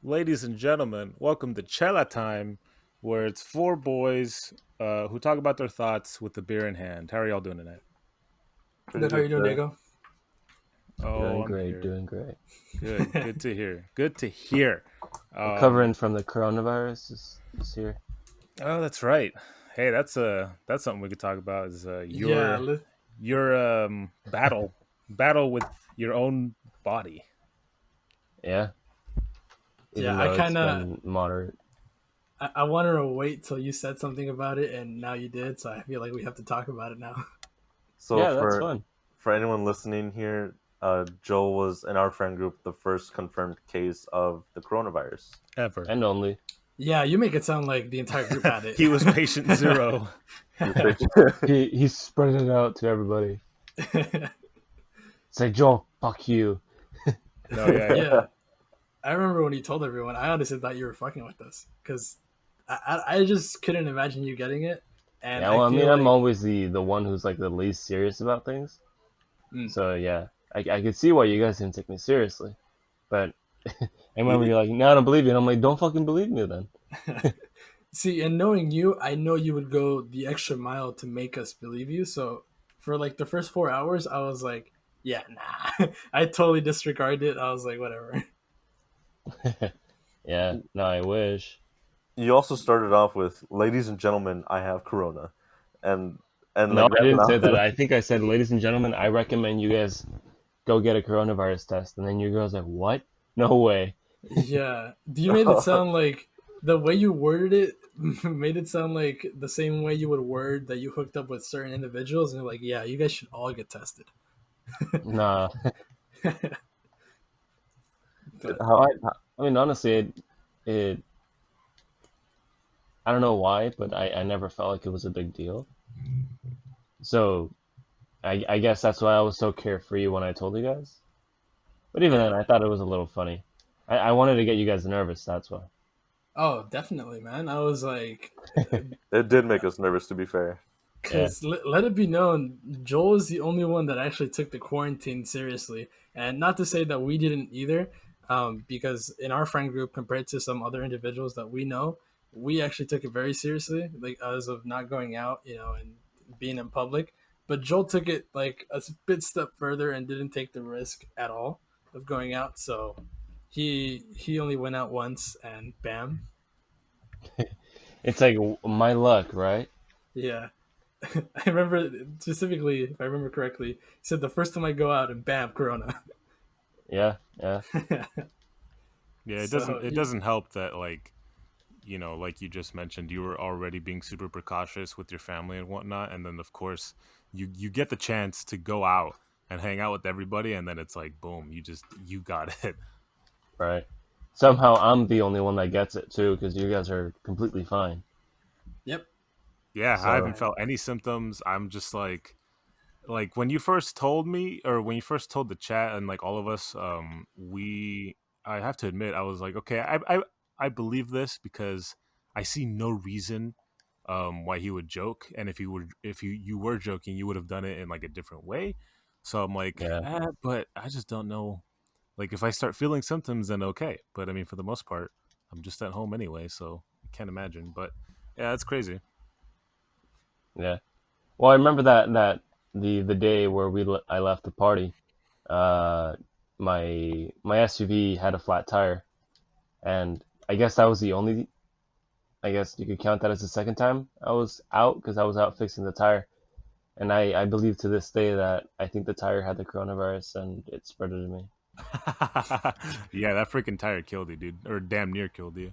Ladies and gentlemen, welcome to Chela time, where it's four boys who talk about their thoughts with the beer in hand. How are y'all doing tonight? Pretty Good. How are good, you doing, sir. Diego? Oh, Doing I'm great, here. doing great. Good. Good to hear. Good to hear. Recovering Um, from the coronavirus is here. oh, that's right. Hey, that's something we could talk about. Is Yeah, your battle with your own body. Yeah, yeah. even I though it's kind of been moderate. I wanted to wait till you said something about it, and now you did. So I feel like we have to talk about it now. So Yeah, that's for fun. for anyone listening here, Joel was in our friend group the first confirmed case of the coronavirus. Ever. And only. Yeah, you make it sound like the entire group had it. He was patient zero. He fixed- He spread it out to everybody. Say, Joel, fuck you. No, yeah. Yeah, I remember when you told everyone. I honestly thought you were fucking with us because I just couldn't imagine you getting it, and Yeah, I well, I mean, feel I'm like always the one who's like the least serious about things. mm, So yeah, I could see why you guys didn't take me seriously. But I remember he, you're like, no, I don't believe you. And I'm like, don't fucking believe me then. see, and knowing you, I know you would go the extra mile to make us believe you. So for like the first 4 hours, I was like, yeah, nah. I totally disregarded it. I was like, whatever. Yeah, no, I wish. you also started off with, "Ladies and gentlemen, I have corona," and No, like I right didn't say that. now, I think I said, ladies and gentlemen, I recommend you guys go get a coronavirus test. And then your girl's like, what? No way. Yeah. You made it sound like the way you worded it made it sound like the same way you would word that you hooked up with certain individuals. And you're like, yeah, you guys should all get tested. Nah. But I, I mean, honestly, it, I don't know why, but I never felt like it was a big deal. So I guess that's why I was so carefree when I told you guys. But even then, yeah. I thought it was a little funny. I wanted to get you guys nervous, that's why. Oh, definitely, man. I was like, it did make us nervous. To be fair, Yeah. because let it be known, Joel is the only one that actually took the quarantine seriously. And not to say that we didn't either, because in our friend group, compared to some other individuals that we know, we actually took it very seriously, like as of not going out, and being in public. But Joel took it like a bit step further and didn't take the risk at all of going out. So he only went out once, and bam, It's like my luck, right? yeah. I remember specifically, if I remember correctly, he said the first time I go out and bam, Corona. Yeah, yeah. Yeah, it so doesn't it doesn't help that like you just mentioned, you were already being super precautious with your family and whatnot, and then of course you get the chance to go out and hang out with everybody, and then it's like boom, you got it. Right. Somehow I'm the only one that gets it too, because you guys are completely fine. yep. Yeah, I So haven't And felt any symptoms. I'm just like when you first told me, or when you first told the chat and like all of us, we I have to admit, I was like, okay, I believe this because I see no reason why he would joke, and if you were joking, you would have done it in like a different way. So I'm like, yeah, but I just don't know. Like if I start feeling symptoms, then okay. But I mean, for the most part, I'm just at home anyway, so I can't imagine. But yeah, that's crazy. yeah. Well, I remember that the day where I left the party. Uh, my SUV had a flat tire, and I guess that was the only. I guess you could count that as the second time I was out because I was out fixing the tire. And I believe to this day that I think the tire had the coronavirus and it spread it to me. Yeah, that freaking tire killed you, dude, or damn near killed you.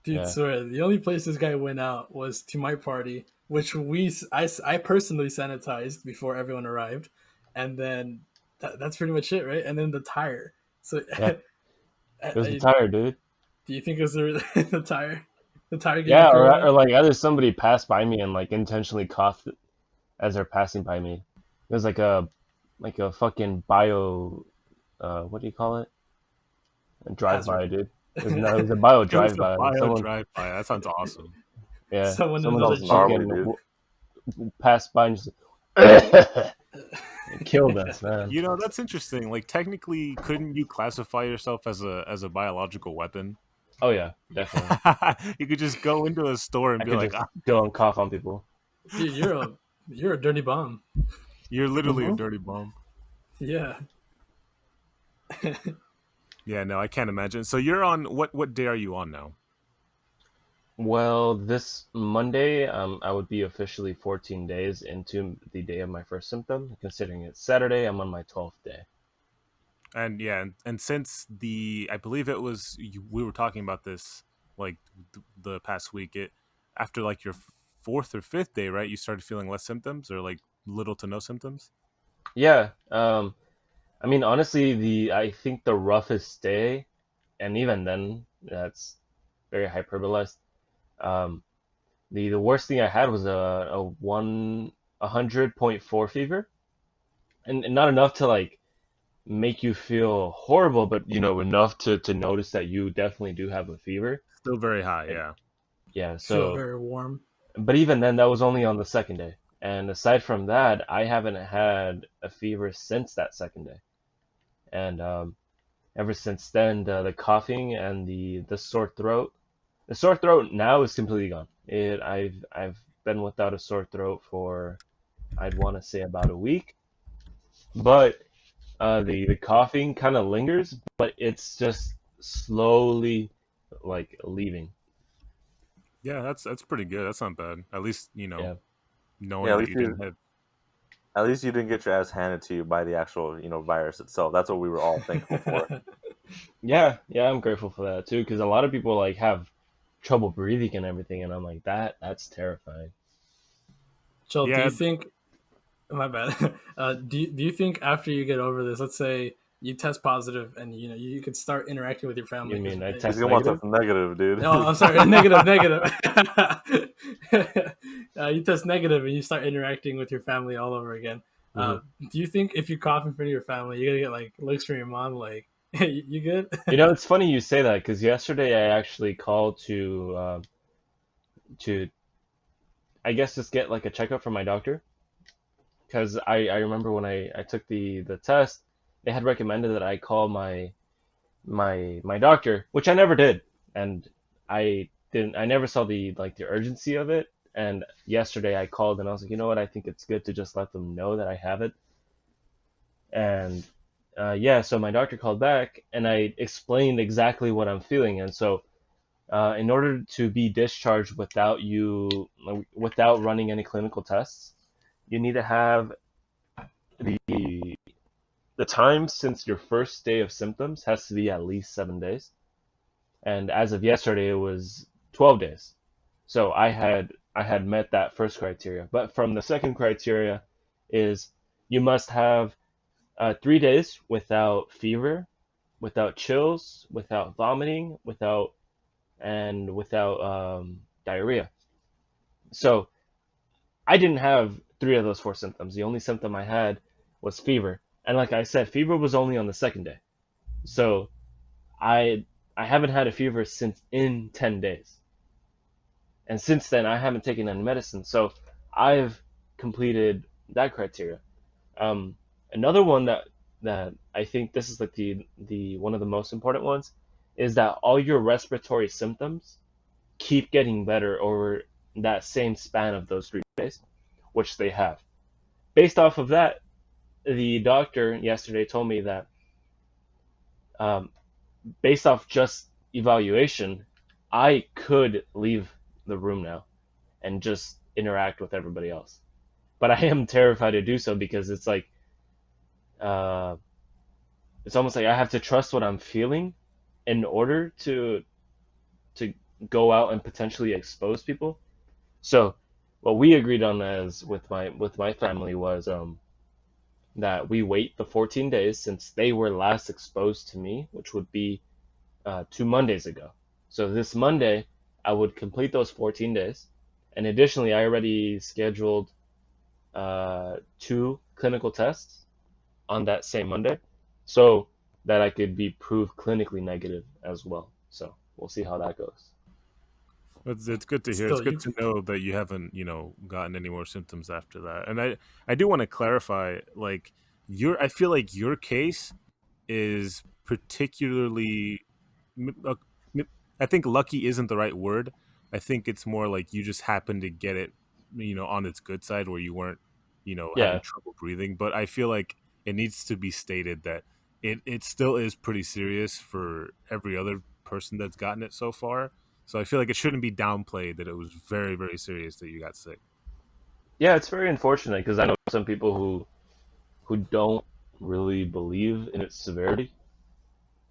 dude, Yeah. swear the only place this guy went out was to my party, which I personally sanitized before everyone arrived, and then that's pretty much it, right? And then the tire. So, Yeah. It was the I, tire, dude. do you think it was the tire? The tire gave you Yeah, or Corona? like either somebody passed by me and like intentionally coughed as they're passing by me. It was like a fucking bio what do you call it? A drive by, Hazard. dude. It was no, it was a bio It was drive a by. Like bio someone, drive-by. That sounds awesome. yeah, Someone in someone another sounds just Jeep. gnarly, fucking dude. passed by and just it killed us, man. That's interesting. Like technically, couldn't you classify yourself as a biological weapon? Oh yeah, definitely. You could just go into a store and I be could like, just go and cough on people. Dude, you're a dirty bomb. "You're literally a Hmm. dirty bomb." Yeah. Yeah, no, I can't imagine. So you're on what day are you on now? Well, this Monday, I would be officially 14 days into the day of my first symptom. Considering it's Saturday, I'm on my 12th day. And yeah, and since I believe it was we were talking about this like the past week. It after like your fourth or fifth day, right? You started feeling less symptoms or like little to no symptoms. Yeah, I mean, honestly, I think the roughest day, and even then, that's very hyperbolized. Um, the worst thing I had was a 100.4 fever, and not enough to like make you feel horrible, but enough to notice that you definitely do have a fever. Still very high, And yeah. yeah, Feel so very warm. but even then, that was only on the second day. And aside from that, I haven't had a fever since that second day. And ever since then, the coughing and the sore throat. The sore throat now is completely gone. I've been without a sore throat for I'd want to say about a week, but the coughing kind of lingers, but it's just slowly like leaving. Yeah, that's pretty good. That's not bad. At least Yeah, Yeah, knowing that you didn't have. at least you didn't get your ass handed to you by the actual virus itself. That's what we were all thankful for. yeah, yeah. I'm grateful for that too, because a lot of people like have trouble breathing and everything, and I'm like that's terrifying. Joel, do Yeah, you think my bad. Do you think after you get over this, let's say you test positive and you could start interacting with your You family because mean I He's test gonna want negative? something negative, dude. oh, I'm sorry, negative, negative. You test negative and you start interacting with your family all over again. Hmm. Do you think if you cough in front of your family, you're gonna get like looks from your mom like, "Hey, you good?" It's funny you say that because yesterday I actually called to I guess just get like a checkup from my doctor because I remember when I took the test, they had recommended that I call my doctor, which I never did, and I never saw the urgency of it. And yesterday I called and I was like, you know what, I think it's good to just let them know that I have it. And yeah, so my doctor called back and I explained exactly what I'm feeling. And so in order to be discharged without running any clinical tests, you need to have the the time since your first day of symptoms has to be at least 7 days. And as of yesterday, it was 12 days. So I had met that first criteria. But from the second criteria is you must have 3 days without fever, without chills, without vomiting, without diarrhea. So I didn't have three of those four symptoms. The only symptom I had was fever, and like I said, fever was only on the second day. So I I haven't had a fever since in 10 days, and since then I haven't taken any medicine. So I've completed that criteria. Um, Another one that I think this is like the one of the most important ones is that all your respiratory symptoms keep getting better over that same span of those 3 days, which they have. Based off of that, the doctor yesterday told me that um, based off just evaluation, I could leave the room now and just interact with everybody else. But I am terrified to do so because uh, it's almost like I have to trust what I'm feeling in order to go out and potentially expose people. So what we agreed on as with my family was that we wait the 14 days since they were last exposed to me, which would be 2 Mondays ago. So this Monday, I would complete those 14 days. And additionally, I already scheduled two clinical tests on that same Monday so that I could be proved clinically negative as well. So we'll see how that goes. it's good to hear. It's Still, good you to know that you haven't gotten any more symptoms after that. And I do want to clarify, like I feel like your case is particularly I think lucky isn't the right word. I think it's more like you just happened to get it, on its good side where you weren't, having Yeah, trouble breathing. But I feel like it needs to be stated that it still is pretty serious for every other person that's gotten it so far. So I feel like it shouldn't be downplayed that it was very, very serious that you got sick. yeah, it's very unfortunate because I know some people who don't really believe in its severity,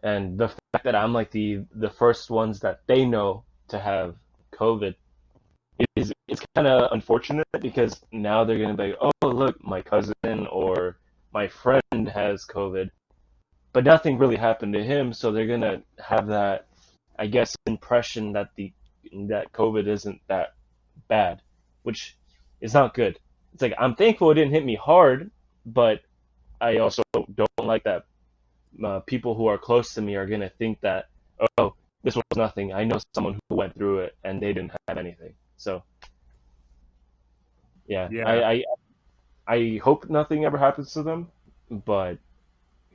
and the fact that I'm like the first ones that they know to have COVID is it's kind of unfortunate because now they're gonna be like, oh look, my cousin or my friend has COVID, but nothing really happened to him, so they're gonna have that, I guess, impression that that COVID isn't that bad, which is not good. It's like I'm thankful it didn't hit me hard, but I also don't like that people who are close to me are gonna think that, oh, this was nothing. I know someone who went through it and they didn't have anything. So yeah, Yeah, I hope nothing ever happens to them, but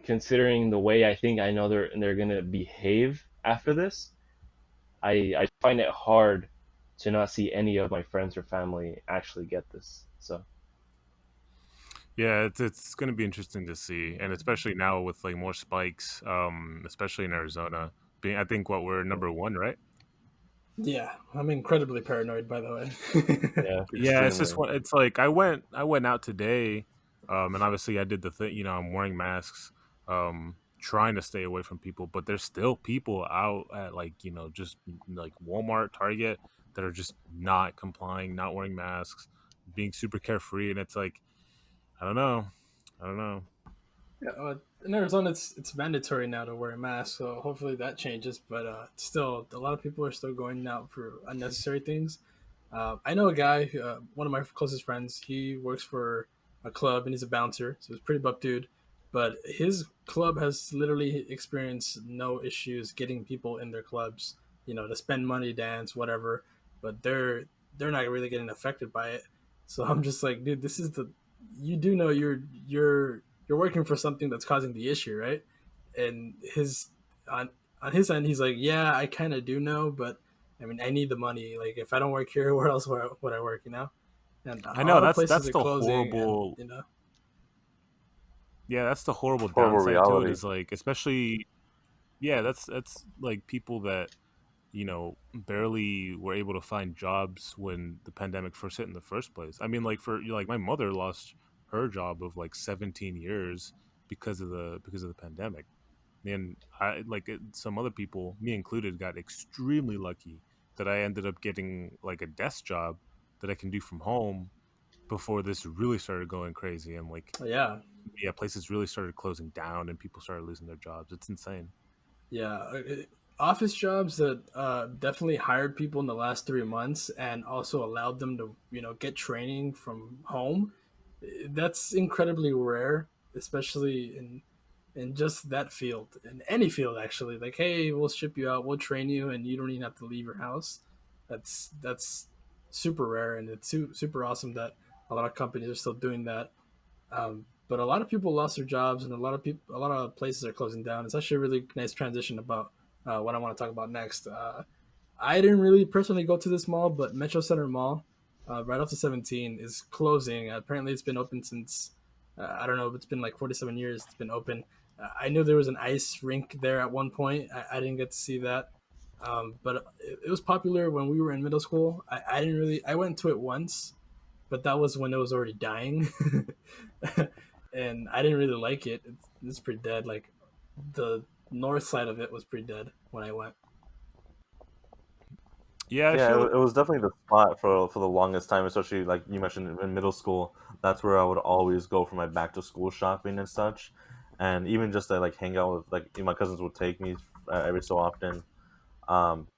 considering the way I think I know they're gonna behave after this, I find it hard to not see any of my friends or family actually get this. So yeah, it's going to be interesting to see, and especially now with like more spikes, especially in Arizona. Being, I think what we're number one, right? Yeah, I'm incredibly paranoid, by the way. yeah, Yeah, it's just Extremely. what it's like. I went out today, and obviously I did the thing. I'm wearing masks, trying to stay away from people, but there's still people out at like just like Walmart, Target that are just not complying, not wearing masks, being super carefree, and it's like I don't know, I don't know. Yeah, in Arizona, it's mandatory now to wear a mask, so hopefully that changes. But still, a lot of people are still going out for unnecessary things. I know a guy, one of my closest friends. He works for a club and he's a bouncer, so he's a pretty buff dude. But his club has literally experienced no issues getting people in their clubs, to spend money, dance, whatever. But they're not really getting affected by it. So I'm just like, dude, this is the you do know you're working for something that's causing the issue, right? And on on his end, he's like, yeah, I kind of do know, but I mean, I need the money. Like, if I don't work here, where else would I work? And I a know lot of that's places that's are the closing, and horrible. Yeah, that's the horrible Horrible downside to it. reality. Is like, especially, yeah, that's like people that barely were able to find jobs when the pandemic first hit in the first place. I mean, like for like my mother lost her job of like 17 years because of the pandemic. And I like some other people, me included, got extremely lucky that I ended up getting like a desk job that I can do from home before this really started going crazy and like yeah, yeah, places really started closing down and people started losing their jobs. It's insane. yeah, office jobs that definitely hired people in the last 3 months and also allowed them to get training from home. That's incredibly rare, especially in just that field, in any field actually. Like, hey, we'll ship you out, we'll train you, and you don't even have to leave your house. That's super rare, and it's super awesome that a lot of companies are still doing that. But a lot of people lost their jobs, and a lot of places are closing down. It's actually a really nice transition about what I want to talk about next. I didn't really personally go to this mall, but Metro Center Mall, right off the 17, is closing. Apparently, it's been open since I don't know, it's been like 47 years. It's been open. I knew there was an ice rink there at one point. I didn't get to see that, but it was popular when we were in middle school. I didn't really. I went to it once, but that was when it was already dying, and I didn't really like it. It's pretty dead. Like the north side of it was pretty dead when I went. Yeah, I Yeah, feel it was definitely the spot for the longest time, especially like you mentioned in middle school. That's where I would always go for my back to school shopping and such, and even just to like hang out with like my cousins would take me every so often. Um,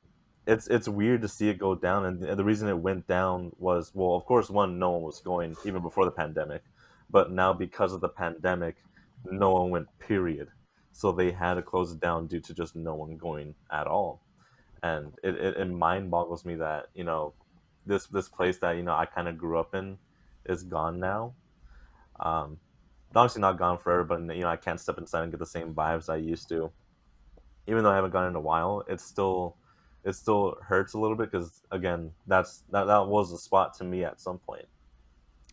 it's weird to see it go down, and the reason it went down was, well, of course, one, no one was going even before the pandemic, but now because of the pandemic, no one went, period. So they had to close it down due to just no one going at all. And it mind boggles me that this place that I kind of grew up in is gone now. um Obviously not gone forever, but I can't step inside and get the same vibes I used to. Even though I haven't gone in a while, it's still it still hurts a little bit because again, that was a spot to me at some point.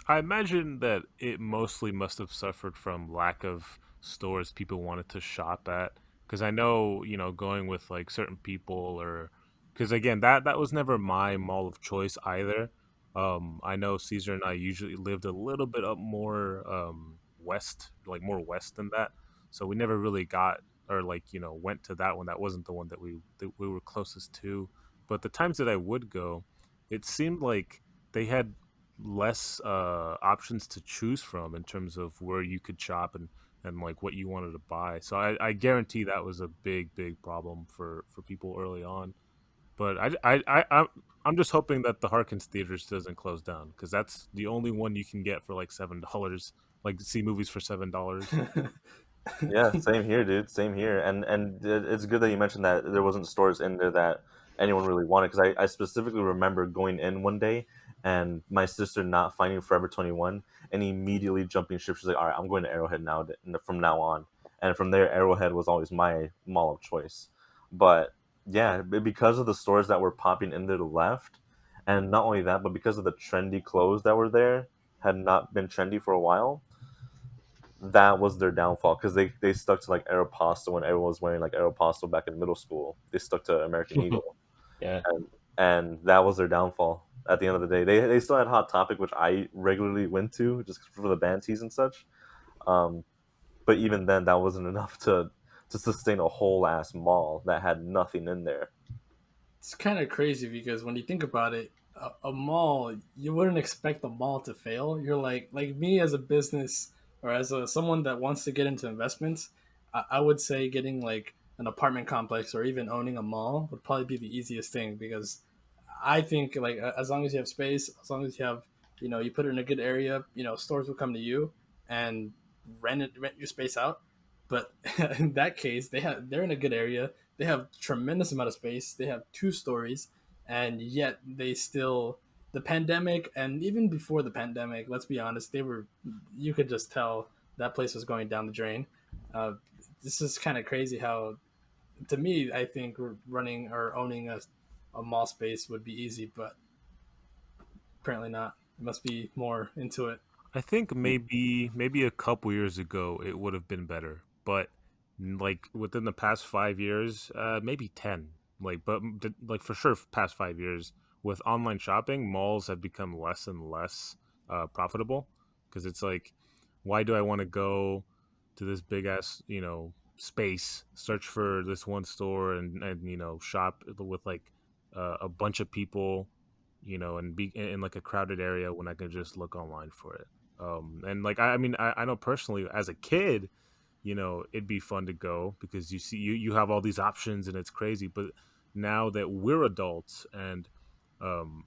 I imagine that it mostly must have suffered from lack of stores people wanted to shop at. Because I know, going with like certain people, or because again, that was never my mall of choice either. I know Caesar and I usually lived a little bit up more west, like more west than that. So we never really got or like went to that one. That wasn't the one that we were closest to. But the times that I would go, it seemed like they had less options to choose from in terms of where you could shop and like what you wanted to buy. So I guarantee that was a big problem for people early on. But I'm just hoping that the Harkins Theaters doesn't close down because that's the only one you can get for like $7, like see movies for $7. Yeah, same here, dude. Same here. And it's good that you mentioned that there wasn't stores in there that anyone really wanted because I specifically remember going in one day and my sister not finding Forever 21 and immediately jumping ship. She's like, "All right, I'm going to Arrowhead now from now on." And from there, Arrowhead was always my mall of choice. But yeah, because of the stores that were popping in there left, and not only that, but because of the trendy clothes that were there had not been trendy for a while, that was their downfall because they stuck to like Aeropostale when everyone was wearing like Aeropostale back in middle school. They stuck to American Eagle, Yeah. and that was their downfall. At the end of the day, they still had Hot Topic, which I regularly went to just for the band tees and such. Um, but even then, that wasn't enough to sustain a whole ass mall that had nothing in there. It's kind of crazy because when you think about it, a mall, you wouldn't expect a mall to fail. You're like me as a business or as someone that wants to get into investments, I would say getting like an apartment complex or even owning a mall would probably be the easiest thing because I think like as long as you have space, as long as you have, you put it in a good area, stores will come to you and rent your space out. But in that case, they're in a good area. They have tremendous amount of space. They have two stories, and yet they still the pandemic and even before the pandemic. Let's be honest, they were you could just tell that place was going down the drain. Uh, this is kind of crazy how to me, I think running or owning a mall space would be easy, but apparently not. It must be more into it. I think maybe a couple years ago it would have been better, but like within the past 5 years, maybe 10. Like, but like for sure, past 5 years with online shopping, malls have become less and less profitable because it's like, why do I want to go to this big ass space, search for this one store and shop with like a bunch of people, and be in like a crowded area when I can just look online for it. And like I mean I know personally as a kid, it'd be fun to go because you have all these options and it's crazy. But now that we're adults and um,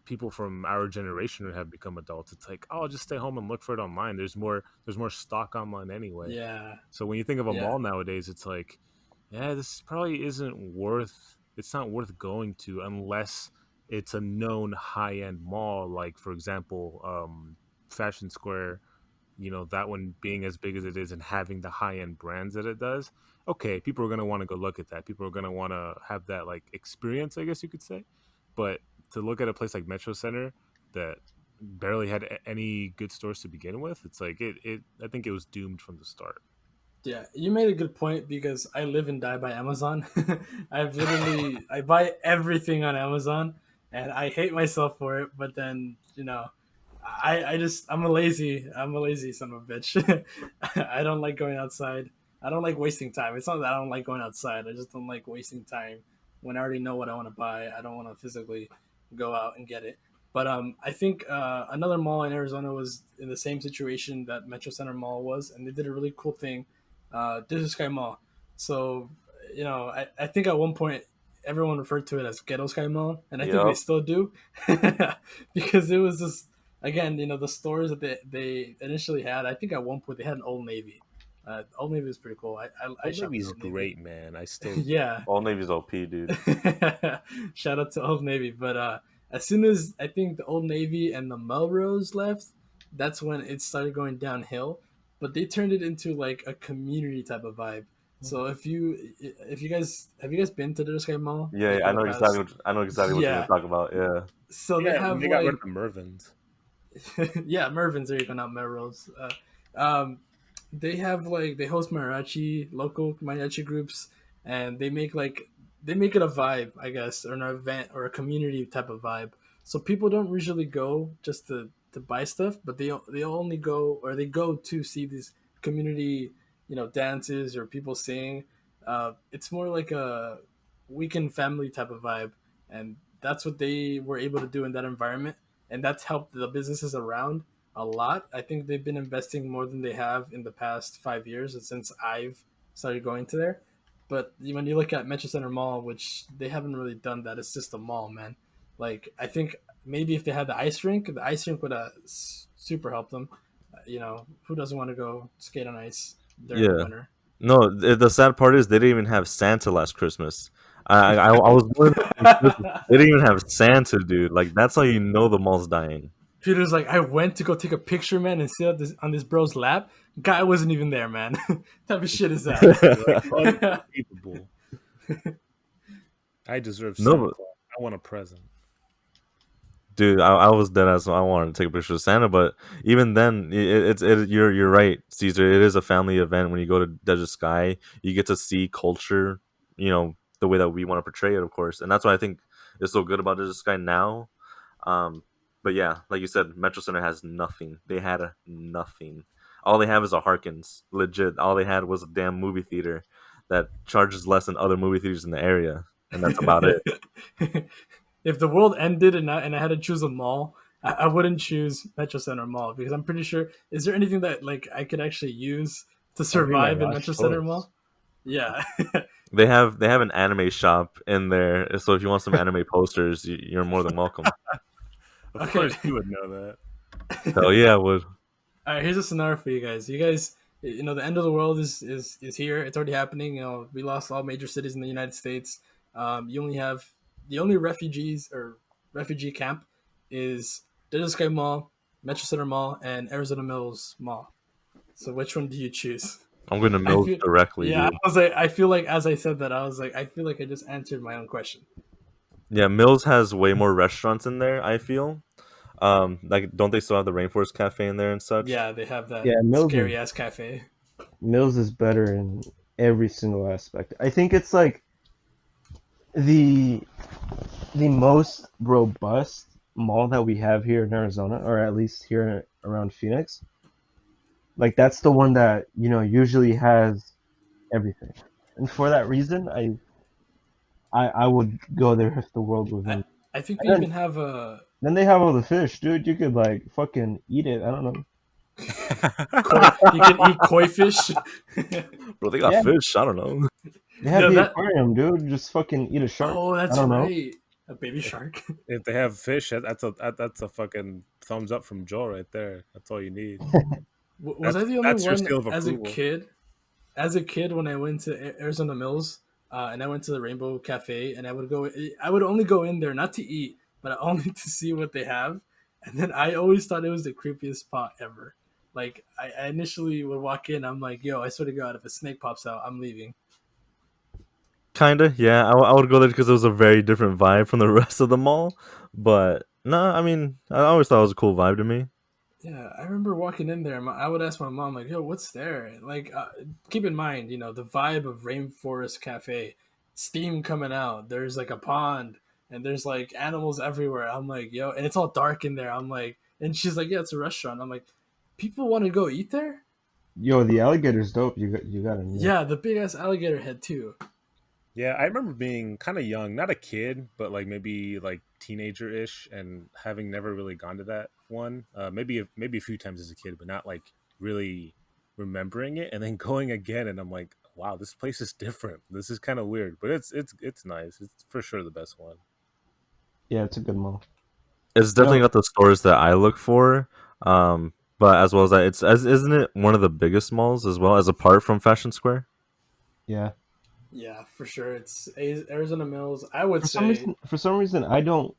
people from our generation have become adults, it's like, oh, I'll just stay home and look for it online. There's more stock online anyway. Yeah, So when you think of a yeah, mall nowadays, it's like, yeah, this probably isn't worth. It's not worth going to unless it's a known high end mall, like for example, Fashion Square. That one being as big as it is and having the high end brands that it does. Okay, people are gonna want to go look at that. People are gonna want to have that like experience, I guess you could say. But to look at a place like Metro Center that barely had any good stores to begin with, it's like it. I think it was doomed from the start. yeah. You made a good point because I live and die by Amazon. I buy everything on Amazon, and I hate myself for it. But then I'm a lazy son of a bitch. I don't like going outside. I don't like wasting time. It's not that I don't like going outside. I just don't like wasting time when I already know what I want to buy. I don't want to physically go out and get it. But I think another mall in Arizona was in the same situation that Metro Center Mall was, and they did a really cool thing. Desert Sky Mall. So I think at one point everyone referred to it as Ghetto Sky Mall, and I think they Yep. still do because it was just again, the stores that they initially had. I think at one point they had an Old Navy. Old Navy was pretty cool. I Old shopped Navy at is Old Navy. great, man. I still Yeah. Old Navy's OP, dude. Shout out to Old Navy. But as soon as I think the Old Navy and the Melrose left, that's when it started going downhill. But they turned it into like a community type of vibe. So if you guys have you guys been to the Sky Mall Yeah, like yeah, in the past? I know exactly what you're gonna Yeah. talk about. Yeah, So they Yeah, when have they got rid like of the Mervins. yeah, Mervin's there you go, not Melrose. Um, they have like they host mariachi local mariachi groups, and they make it a vibe, I guess, or an event or a community type of vibe. So people don't usually go just to buy stuff, but they only go or they go to see these community dances or people sing. It's more like a weekend family type of vibe, and that's what they were able to do in that environment, and that's helped the businesses around a lot. I think they've been investing more than they have in the past 5 years since I've started going to there. But when you look at Metro Center Mall, which they haven't really done that, it's just a mall, man. Like I think maybe if they had the ice rink would have super helped them. Who doesn't want to go skate on ice during the yeah. winter? No, the sad part is they didn't even have Santa last Christmas. I was going on Christmas. They didn't even have Santa, dude. Like that's how you know the mall's dying. Peter's like, I went to go take a picture, man, and sit on this bro's lap. Guy wasn't even there, man. What type of shit is that? You're like unbelievable. I deserve Santa No, Claus. I want a present. dude, I was dead as I wanted to take a picture of Santa, but even then, you're right, Caesar. It is a family event. When you go to Desert Sky, you get to see culture, the way that we want to portray it, of course, and that's why I think it's so good about Desert Sky now. Um, but yeah, like you said, Metro Center has nothing. They had nothing. All they have is a Harkins. Legit, all they had was a damn movie theater that charges less than other movie theaters in the area, and that's about it. If the world ended and I had to choose a mall, I wouldn't choose Metro Center Mall because I'm pretty sure. Is there anything that like I could actually use to That'd be my survive in last Metro Center choice. Mall? Yeah. They have an anime shop in there, so if you want some anime posters, you're more than welcome. Of Okay. course, you would know that. Hell yeah, I would. All right. Here's a scenario for you guys. You guys, the end of the world is here. It's already happening. We lost all major cities in the United States. You only have the only refugees or refugee camp is Desert Sky Mall, Metro Center Mall, and Arizona Mills Mall. So which one do you choose? I'm going to I Mills feel directly, yeah, I dude. was like I feel like as I said that I was like I feel like I just answered my own question. Yeah, Mills has way more restaurants in there, I feel. Like, don't they still have the Rainforest Cafe in there and such? Yeah, they have that Yeah, scary ass cafe. Mills is better in every single aspect. I think it's like the the most robust mall that we have here in Arizona, or at least here around Phoenix. Like that's the one that usually has everything, and for that reason, I would go there if the world was I in. I think they And then even have a then they have all the fish, dude. You could like fucking eat it. I don't know. koi. You can eat koi fish. Bro, they got Yeah, fish. I don't know. they have Yeah, the that. aquarium, dude. Just fucking eat a shark. Oh, I that's don't know. right. A baby shark. If they have fish, that's a fucking thumbs up from Joe right there. That's all you need. Was I That's the only that's your one seal of as a approval. kid? As a kid, when I went to Arizona Mills, and I went to the Rainbow Cafe, and I would only go in there not to eat, but only to see what they have. And then I always thought it was the creepiest spot ever. Like I initially would walk in, I'm like, "Yo, I swear to God, if a snake pops out, I'm leaving." Kinda, yeah. I would go there because it was a very different vibe from the rest of the mall. But no, I mean, I always thought it was a cool vibe to me. Yeah, I remember walking in there. I would ask my mom, like, "Yo, what's there?" Like, keep in mind, the vibe of Rainforest Cafe, steam coming out. There's like a pond, and there's like animals everywhere. I'm like, "Yo," and it's all dark in there. I'm like, and she's like, "Yeah, it's a restaurant." I'm like, "People want to go eat there?" Yo, the alligator's dope. You gotta admit. Yeah, the big ass alligator head too. Yeah, I remember being kind of young, not a kid, but like maybe like teenager ish, and having never really gone to that one. Maybe a few times as a kid, but not like really remembering it. And then going again, and I'm like, wow, this place is different. This is kind of weird, but it's nice. It's for sure the best one. Yeah, it's a good mall. It's You definitely know, got the stores that I look for. But as well as that, isn't it one of the biggest malls as well as apart from Fashion Square? yeah. Yeah, for sure. It's Arizona Mills. I would For some say. reason, I don't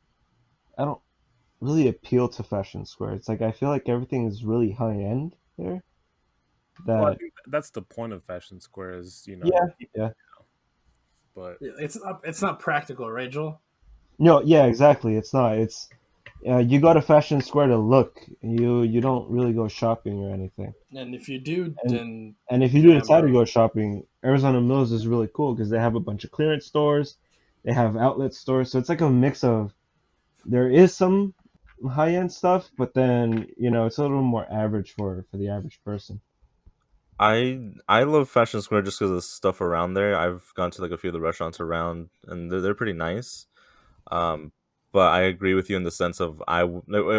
really appeal to Fashion Square. It's like I feel like everything is really high end there. Well, I that think that's the point of Fashion Square is yeah, people, yeah. but It's not practical, right, Joel? No, yeah, exactly. It's not. It's you go to Fashion Square to look. You don't really go shopping or anything. And if you do, And then and if you do damn, decide to bro. go shopping, Arizona Mills is really cool because they have a bunch of clearance stores, they have outlet stores, so it's like a mix of there is some high end stuff, but then it's a little more average for the average person. I love Fashion Square just because of the stuff around there. I've gone to like a few of the restaurants around, and they're pretty nice. Um, but I agree with you in the sense of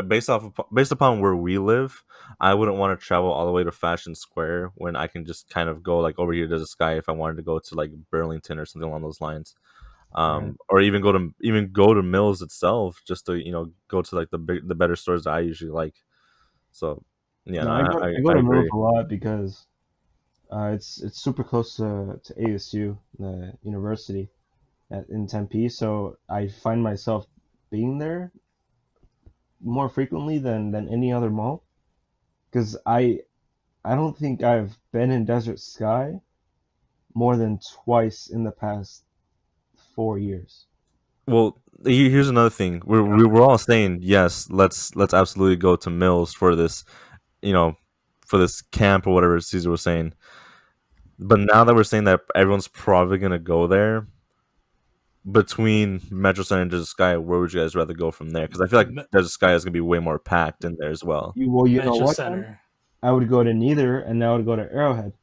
based upon where we live, I wouldn't want to travel all the way to Fashion Square when I can just kind of go like over here to the sky if I wanted to go to like Burlington or something along those lines. Right. Or even go to Mills itself just to go to like the better stores that I usually like. So yeah, No, no, I I go I, I go I to Mills agree. a lot because it's super close to ASU, the university in Tempe, so I find myself being there more frequently than any other mall because I don't think I've been in Desert Sky more than twice in the past 4 years. Well, here's another thing. We're all saying yes. Let's absolutely go to Mills for this, you know, for this camp or whatever Caesar was saying. But now that we're saying that everyone's probably gonna go there between Metro Center and Desert Sky, where would you guys rather go from there? Because I feel like Me- Desert Sky is gonna be way more packed in there as well. Well, you know Metro what then? Center. I would go to neither, and I would go to Arrowhead.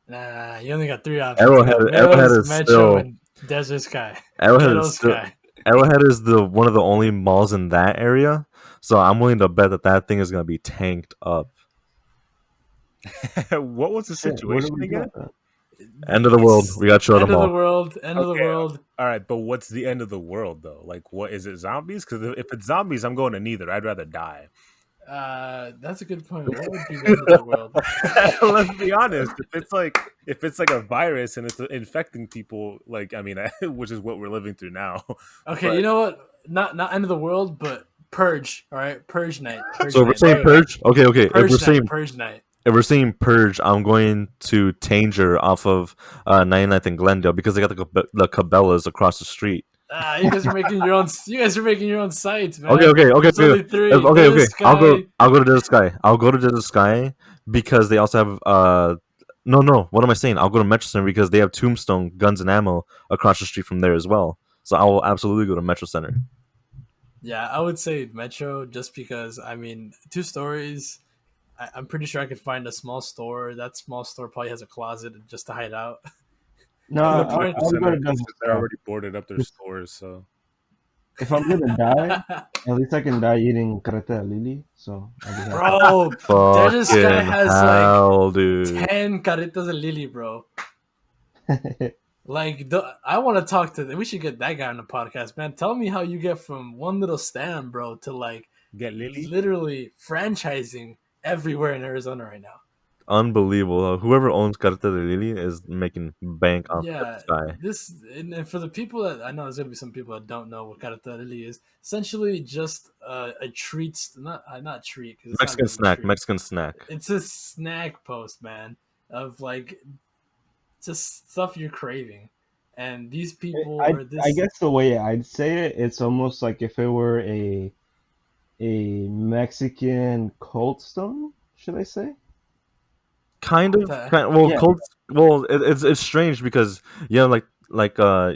Nah, you only got three options. You Arrowhead, got Arrowhead Mills, is Metro, still and Desert Sky. Arrowhead Ghetto is still Sky. Arrowhead is the one of the only malls in that area. So I'm willing to bet that that thing is gonna be tanked up. what was the Shit, where do situation we go again? then? End of the world. It's We got Shota end of the Mall. world. End of the Okay, world. all right, but what's the end of the world though? Like, what is it? Zombies? Because if it's zombies, I'm going to neither. I'd rather die. That's a good point. What would be the end of the world? Let's be honest. If it's like a virus and it's infecting people, like I mean, which is what we're living through now. Okay, But you know what? Not end of the world, but purge. All right, purge night. So Purge if we're night. saying There you go. purge, okay, okay. If we're Purge night. saying Purge night. if we're saying purge, I'm going to Tanger off of 99th and Glendale because they got the Cabela's across the street. You guys are making your own. You guys are making your own sites, Okay, man. okay, okay, There's okay, only three. okay, Desert okay. I'll go. Sky. I'll go to Desert Sky. I'll go to Desert Sky because they also have No, no. What am I saying? I'll go to Metro Center because they have Tombstone Guns and Ammo across the street from there as well. So I will absolutely go to Metro Center. Yeah, I would say Metro just because I mean, two stories. I'm pretty sure I could find a small store. That small store probably has a closet just to hide out. No, I'll And go the to I point. Metro would go Center to Desert because they're Sky. already boarded up their 'Cause stores. So if I'm gonna die, at least I can die eating carreta lili, so I'll be happy. Bro, Desert Sky Fucking has like hell, dude. 10 carretas de Lily, bro. Like, I want to talk to. We should get that guy on the podcast, man. Tell me how you get from one little stand, bro, to like get Lily. literally franchising everywhere in Arizona right now. Unbelievable. Whoever owns Carta de Lili is making bank off Yeah, Desert Sky. this and for the people that I know, there's gonna be some people that don't know what careta really is. Essentially, just a treat, not treat because it's not Mexican really a snack. treat. Mexican snack. It's a snack post, man, of like just stuff you're craving. And these people I or I this guess the way I'd say it, it's almost like if it were a Mexican Cold Stone, should I say? Kind of. the, Well, Yeah, cold. Well, it's strange because you have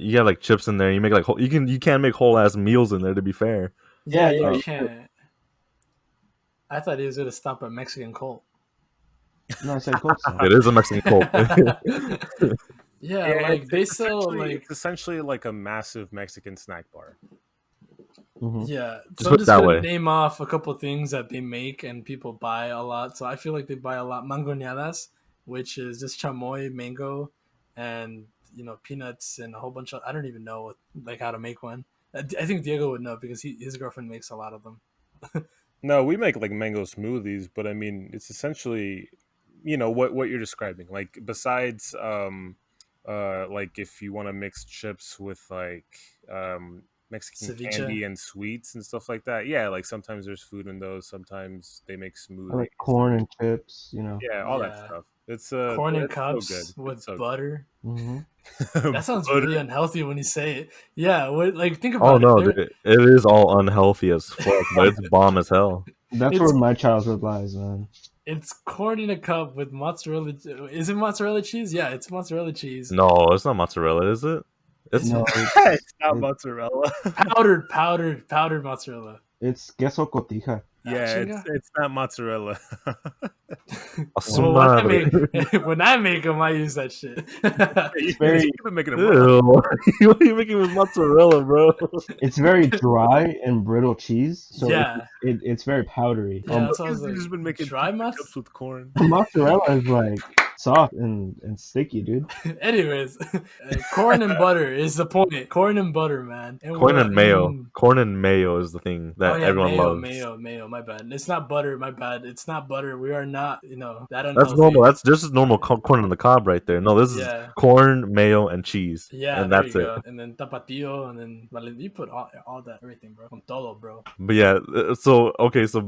you have like chips in there. You make like you can't make whole ass meals in there. To be fair. yeah, yeah, you yeah. Uh, can't. I thought he was gonna stop at Mexican Colt. No, I said Cold Stone. it is a Mexican cult. Yeah, Yeah, like they sell it's like essentially like a massive Mexican snack bar. Hmm. yeah. Just So I'm put it just that gonna way. name off a couple things that they make and people buy a lot. So I feel like they buy a lot mangoneadas, which is just chamoy, mango, and peanuts and a whole bunch of I don't even know like how to make one. I think Diego would know because his girlfriend makes a lot of them. No, we make like mango smoothies, but I mean, it's essentially, what you're describing. Like besides, like if you want to mix chips with like, Mexican Ceviche. candy and sweets and stuff like that. Yeah, like sometimes there's food in those. Sometimes they make I smoothies. like corn and chips. Yeah, all that Yeah. stuff. Corn in It's so good. cups with It's so butter. Mm-hmm. good. That sounds Butter. really unhealthy when you say it. Yeah, like think Oh about it. no, dude, it is all unhealthy as fuck, but it's bomb as hell. That's It's where my childhood lies, man. it's corn in a cup with mozzarella. Is it mozzarella cheese? Yeah, it's mozzarella cheese. No, it's not mozzarella, is it? It's No, It's not it, mozzarella. Powdered mozzarella. it's queso cotija. Yeah, Chinga. it's not mozzarella. a su Well, madre. when I make them, I use that shit. You've very- been making them Ew. up. What are you making with mozzarella, bro? It's very dry and brittle cheese, so Yeah. it's very powdery. Yeah, that's what I was You've like. just been making Dry pizza mozz. cups with corn. Mozzarella is like soft and sticky, dude. Anyways, corn and butter is the point. Corn and butter, man. And Corn and mayo. mm. Corn and mayo is the thing that Oh yeah, everyone loves. mayo. My bad. It's not butter. My bad. It's not butter. We are not, that unhealthy. That's normal. That's just as normal corn on the cob right there. No, this Yeah. is corn, mayo, and cheese. Yeah, and there that's you it. go. And then tapatio, and then you put all that, everything, bro. Con todo, bro. But yeah, so okay, so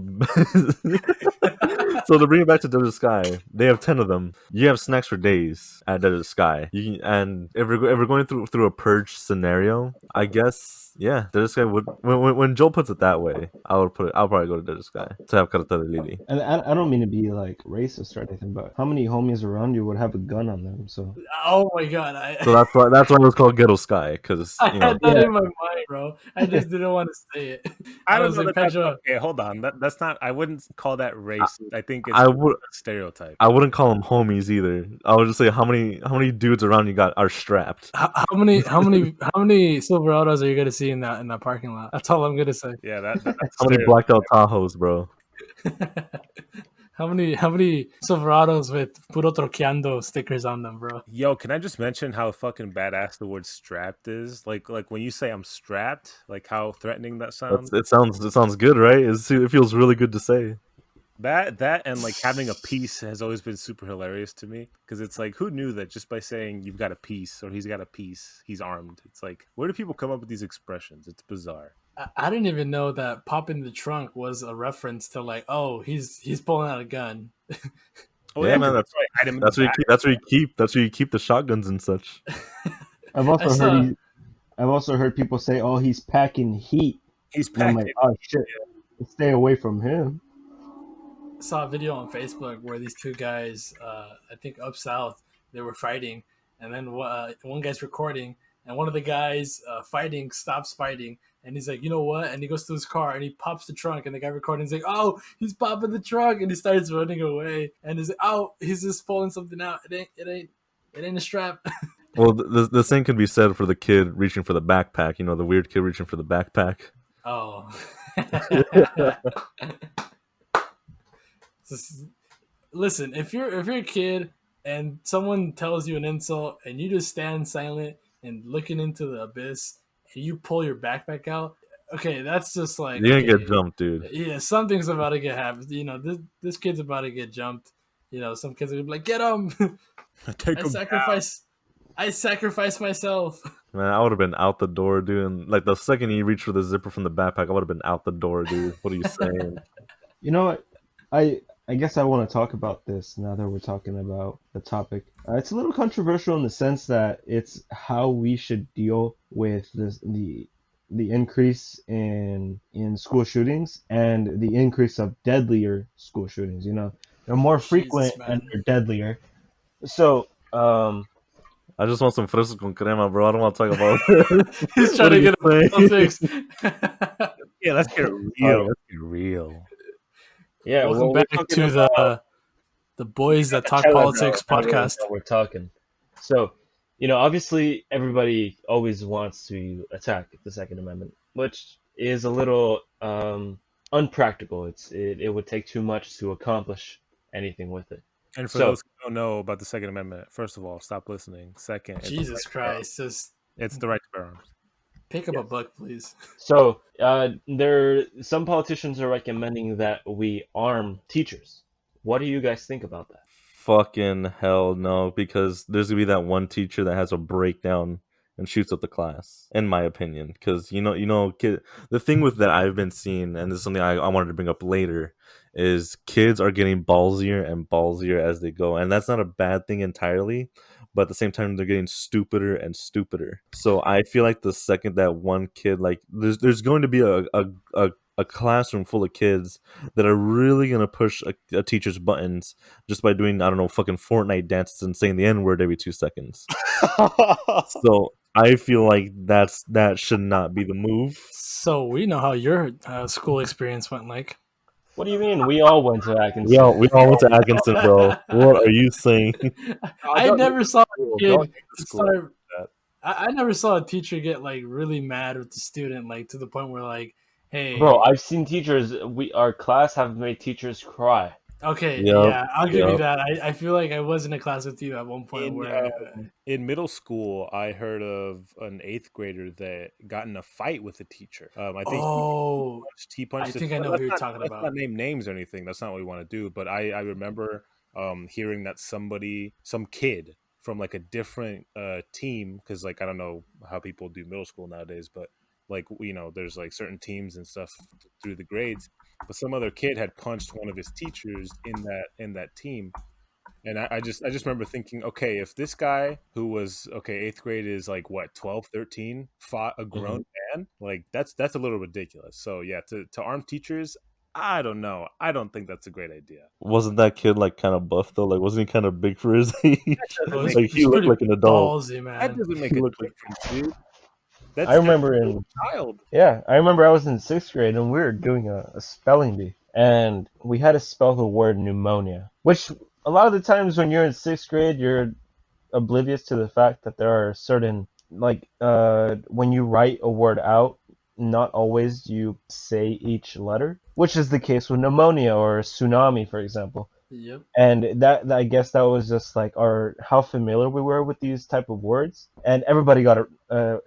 so to bring it back to Desert Sky, they have 10 of them. You have snacks for days at Desert Sky. And if we're going through a purge scenario, I guess yeah, Desert Sky would. When Joel puts it that way, I'll probably go to Desert Sky to have carta de lili. And I don't mean to be like racist or anything, but how many homies around you would have a gun on them? So Oh my god, So that's why it was called Ghetto Sky, because I had that in my mind, bro. I just didn't want to say it. I don't was know like, that. Pedro. Okay, hold on. That's not. I wouldn't call that race. I think it's I would. a stereotype. I wouldn't call them homies either. I would just say how many dudes around you are strapped. How many Silverados are you gonna see in that parking lot? That's all I'm gonna say. Yeah, that's How many blacked out Tahoes, bro? How many Silverados with puro troqueando stickers on them, bro? Yo, can I just mention how fucking badass the word strapped is? Like when you say I'm strapped, like how threatening that sounds. It sounds good, right? It feels really good to say. That and like having a piece has always been super hilarious to me, because it's like, who knew that just by saying you've got a piece or he's got a piece, he's armed? It's like, where do people come up with these expressions? It's bizarre. I didn't even know that pop in the trunk was a reference to like, oh, he's pulling out a gun. Oh Yeah, man, that's right. Item in That's the where you back. keep the shotguns and such. I've also heard people say, "Oh, he's packing heat." He's And I'm packing. like, "Oh shit, stay away from him." Saw a video on Facebook where these two guys, I think up south, they were fighting, and then one guy's recording, and one of the guys fighting stops fighting, and he's like, you know what? And he goes to his car and he pops the trunk, and the guy recording is like, oh, he's popping the trunk, and he starts running away, and he's like, oh, he's just pulling something out. It ain't a strap. Well, the same can be said for the kid reaching for the backpack. You know, the weird kid reaching for the backpack. Oh. Listen, if you're a kid and someone tells you an insult and you just stand silent and looking into the abyss and you pull your backpack out, okay, that's just like, You're gonna okay, get jumped, dude. yeah, something's about to get happened. You know, this kid's about to get jumped. You know, some kids are gonna be like, get him. Take him down. I sacrifice myself. Man, I would have been out the door, dude. And, like the second he reached for the zipper from the backpack, I would have been out the door, dude. What are you saying? You know what? I guess I want to talk about this now that we're talking about the topic. It's a little controversial in the sense that it's how we should deal with the increase in school shootings and the increase of deadlier school shootings. You know, they're more frequent Jesus, and man. they're deadlier. So, I just want some fresco con crema, bro. I don't want to talk about. He's trying to get a politics. Yeah, let's get real. Let's get real. Yeah, Welcome we're back talking to about the Boys That Talk Chela Politics now, podcast. We're talking. So, obviously everybody always wants to attack the Second Amendment, which is a little unpractical. It would take too much to accomplish anything with it. And for So- those who don't know about the Second Amendment, first of all, stop listening. Second, it's Jesus Christ, just the right to bear arms. pick up a book, please. So, some politicians are recommending that we arm teachers. What do you guys think about that? Fucking hell no, because there's gonna be that one teacher that has a breakdown and shoots up the class, in my opinion. Because the thing with that I've been seeing, and this is something I wanted to bring up later, is kids are getting ballsier and ballsier as they go, and that's not a bad thing entirely. But at the same time, they're getting stupider and stupider. So I feel like the second that one kid, like, there's going to be a classroom full of kids that are really gonna push a teacher's buttons just by doing, I don't know, fucking Fortnite dances and saying the N word every 2 seconds. So I feel like that should not be the move. So we know how your school experience went like. What do you mean? We all went to We Atkinson. all went to Atkinson, bro. What are you saying? I never saw a Don't kid hate the school start. like that. I never saw a teacher get like really mad with the student, like to the point where like, Bro, hey, I've seen teachers. Our class have made teachers cry. okay, Yep, yeah, I'll give you yep. that. I feel like I was in a class with you at one point In where, in middle school, I heard of an eighth grader that got in a fight with a teacher. I think oh, he I punched. think I know who you're talking Let's not about. name names or anything. That's not what we want to do. But I remember hearing that some kid from like a different team, because like I don't know how people do middle school nowadays, but like there's like certain teams and stuff through the grades. But some other kid had punched one of his teachers in that team, and I just remember thinking, okay, if this guy who was okay, eighth grade is like what, 12, 13, fought a Hmm. grown man, like that's a little ridiculous. So yeah, to arm teachers, I don't know. I don't think that's a great idea. Wasn't that kid like kind of buff though? Like, wasn't he kind of big for his age? Doesn't Oh, make Like, he he's looked pretty like an adult. ballsy, that man. doesn't He make a looked like difference, dude. I That's remember still in a child. Yeah, I remember I was in sixth grade and we were doing a spelling bee, and we had to spell the word pneumonia. Which a lot of the times when you're in sixth grade, you're oblivious to the fact that there are certain when you write a word out, not always do you say each letter, which is the case with pneumonia or tsunami, for example. Yep. And that I guess that was just like our how familiar we were with these type of words, and everybody got it.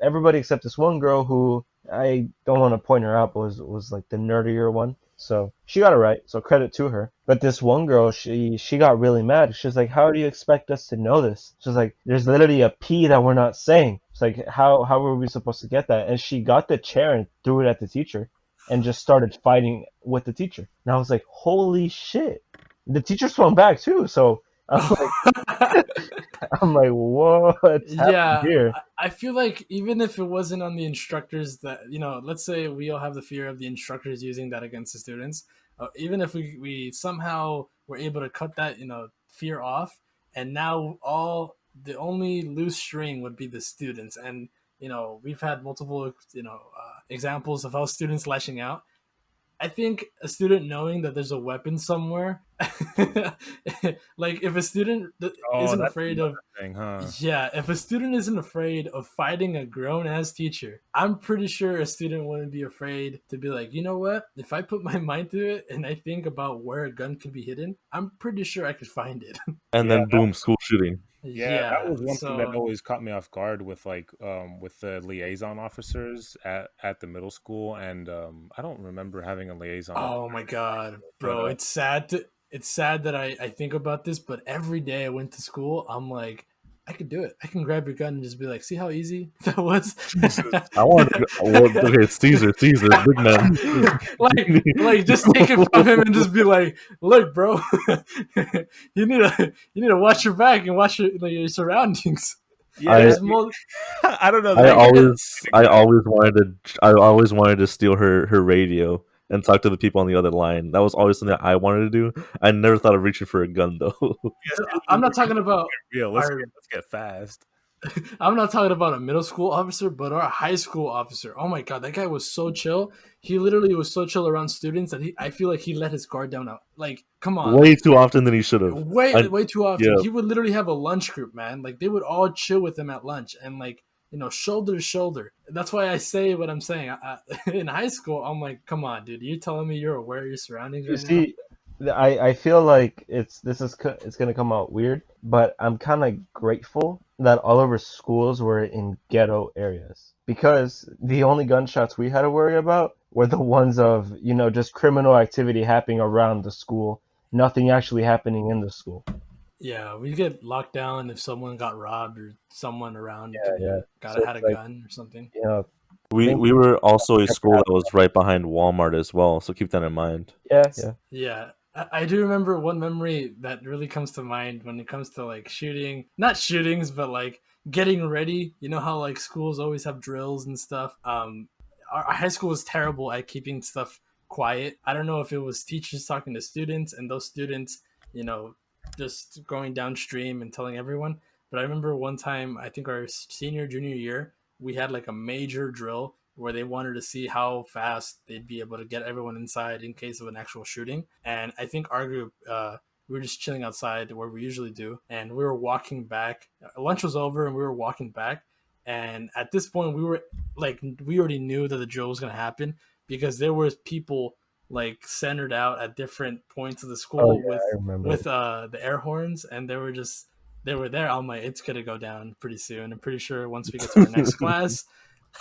Everybody except this one girl who I don't want to point her out, but was like the nerdier one. So she got it right. So credit to her. But this one girl, she got really mad. She's like, "How do you expect us to know this?" She's like, "There's literally a P that we're not saying." It's like, how are we supposed to get that? And she got the chair and threw it at the teacher, and just started fighting with the teacher. And I was like, "Holy shit!" The teacher swung back too, so I'm like, what's happening Yeah, here? I feel like even if it wasn't on the instructors that, let's say we all have the fear of the instructors using that against the students, even if we somehow were able to cut that, fear off, and now all the only loose string would be the students. And, we've had multiple, examples of how students lashing out. I think a student knowing that there's a weapon somewhere, like if a student Oh, isn't that's afraid another of, thing, huh? yeah, if a student isn't afraid of fighting a grown ass teacher, I'm pretty sure a student wouldn't be afraid to be like, you know what? If I put my mind to it and I think about where a gun could be hidden, I'm pretty sure I could find it. And Yeah, then boom, school shooting. yeah, that Yeah. was one thing that So, always caught me off guard with like with the liaison officers at the middle school, and I don't remember having a liaison officer, oh my god, but bro, it's sad that I think about this, but every day I went to school, I'm like, I could do it. I can grab your gun and just be like, see how easy that was? Jesus. I wanted to. Well, okay, Caesar, big man. like just take it from him and just be like, look, bro, you need to watch your back and watch your surroundings. Yeah, I There's more. I don't know. I That That guy, always I always wanted to steal her radio and talk to the people on the other line. That was always something that I wanted to do. I never thought of reaching for a gun though. I'm not talking about real. our Let's get fast. I'm not talking about a middle school officer, but our high school officer. Oh my god, that guy was so chill. He literally was so chill around students that I feel like he let his guard down. Out. Like, come on, Way too often than he should have. way too often. Yeah, He would literally have a lunch group, man. Like they would all chill with him at lunch and like shoulder to shoulder. That's why I say what I'm saying. In high school, I'm like, come on, dude. You're telling me you're aware of your surroundings You right now? see, I feel like it's gonna come out weird, but I'm kind of grateful that all of our schools were in ghetto areas, because the only gunshots we had to worry about were the ones of just criminal activity happening around the school, nothing actually happening in the school. Yeah, we get locked down if someone got robbed or someone around Yeah. got So had it's a like, gun or something. you know, I We think we were also a never school that happened. was right behind Walmart as well, so keep that in mind. Yeah, yeah. Yeah, I do remember one memory that really comes to mind when it comes to like shooting, not shootings, but like getting ready. You know how like schools always have drills and stuff. Our high school was terrible at keeping stuff quiet. I don't know if it was teachers talking to students and those students, you know, just going downstream and telling everyone. But I remember one time, I think our senior junior year, we had like a major drill where they wanted to see how fast they'd be able to get everyone inside in case of an actual shooting. And I think our group, we were just chilling outside where we usually do, and we were walking back. Lunch was over, and we were walking back. And at this point, we were like, we already knew that the drill was gonna happen because there was people like centered out at different points of the Oh school yeah, I remember. with the air horns, and they were there. I'm like, it's gonna go down pretty soon. I'm pretty sure once we get to our next class,